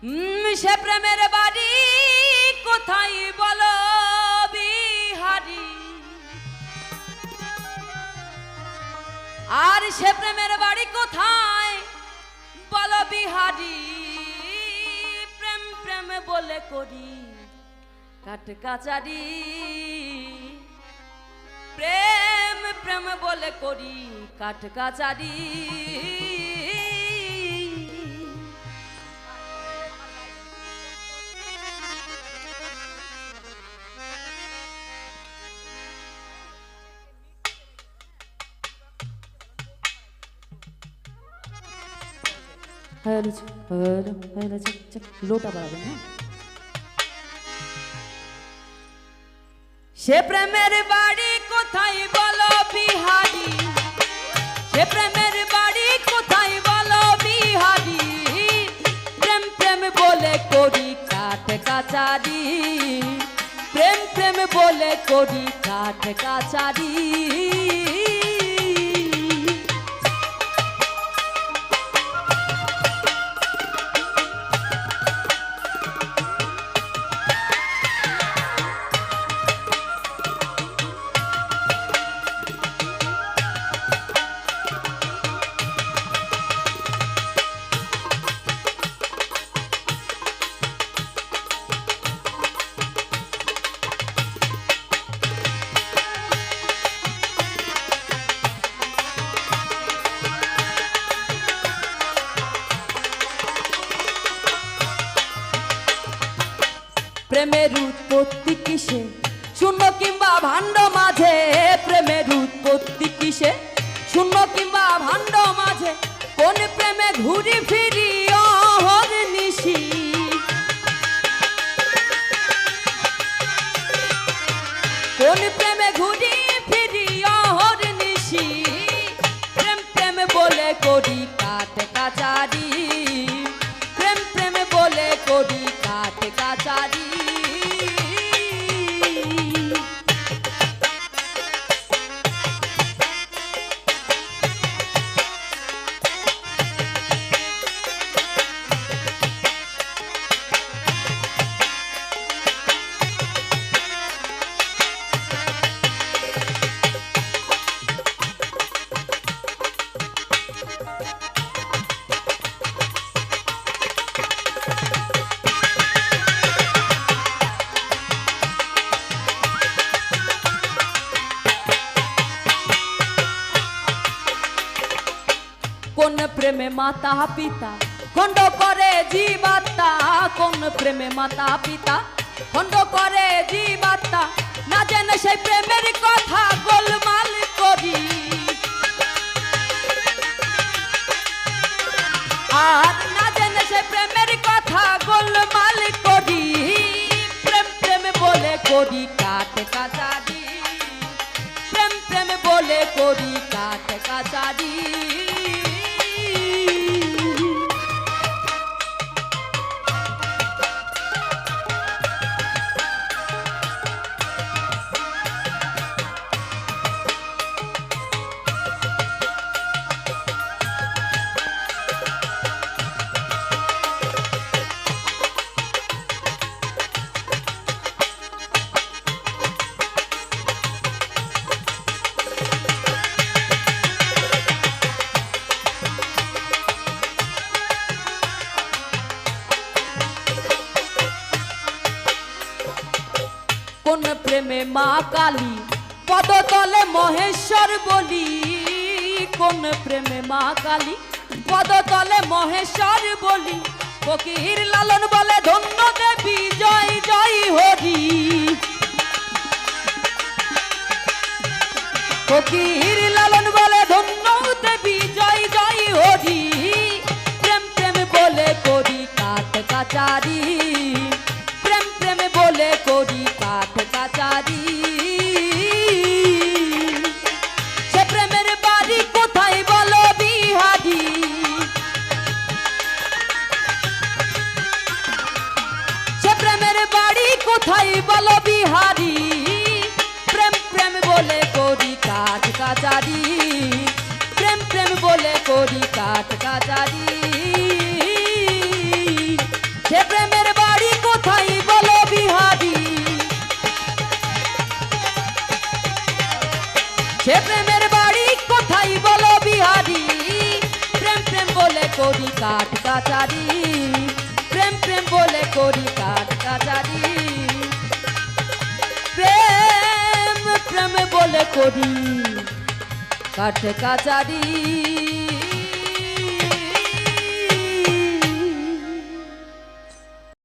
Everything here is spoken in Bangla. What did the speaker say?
সে প্রেমের বাড়ি কোথায় বলো বিহারি, আর সে প্রেমের বাড়ি কোথায় বলো বিহারি। প্রেম প্রেম বলে করি কাট কাচারি, প্রেম প্রেম বলে করি কাট কাচারি। লোটা বাড়াবেন না। সে প্রেমের বাড়ি কোথায় বলো বিহারি, সে প্রেমের বাড়ি কোথায় বলো বিহারি। প্রেম প্রেম বলে করি কাঠ কাচারি, প্রেম প্রেম বলে করি কাঠ কাচারি। প্রেমের উৎপত্তি কিসে শূন্য কিংবা ভাণ্ড মাঝে, প্রেমের উৎপত্তি কিসে শূন্য কিংবা ভাণ্ড মাঝে। কোন প্রেমে ঘুরি ফিরি অহর নিশি, কোন প্রেমে ঘুরি ফিরি অহর নিশি। প্রেম প্রেম বলে করি কাঠ কাচারি, প্রেম প্রেম বলে করি কাঠ কাচারি। কোন প্রেমে মাতা পিতা খণ্ড করে জীবাত্মা, কোন প্রেমে মাতা পিতা খণ্ড করে জীবাত্মা। না জেনে সেই প্রেমের কথা গোলমাল করি, আর না জেনে সেই প্রেমের কথা গোলমাল করি। প্রেম প্রেম বলে করি কাঠ কাচারি, প্রেম প্রেম বলে করি কাঠ কাচারি। কোন প্রেমে মা কালী পদতলে মহেশ্বর বলি, কোন প্রেমে মা কালী পদতলে মহেশ্বর বলি। ফকির লালন বলে ধন্য দেবী জয় জয় হরি, ফকির লালন বলে ধন্য দেবী জয় জয় হরি। প্রেম প্রেম বলে করি কাঠ কাচারি, প্রেম প্রেম বলে করি কাঠ কাচারি। সে প্রেমের বাড়ি কোথায় বলো বিহারি, সে প্রেমের বাড়ি কোথায় বলো বিহারি। প্রেম প্রেম বলে করি কাঠ কাচারি, প্রেম প্রেম বলে করি কাঠ কাচারি। সে সে প্রেমের বাড়ি কোথায় বলো বিহারি, প্রেম প্রেম বলে করি কাঠ কাচারি, প্রেম প্রেম বলে করি কাঠ কাচারি, প্রেম প্রেম বলে করি কাঠ কাচারি।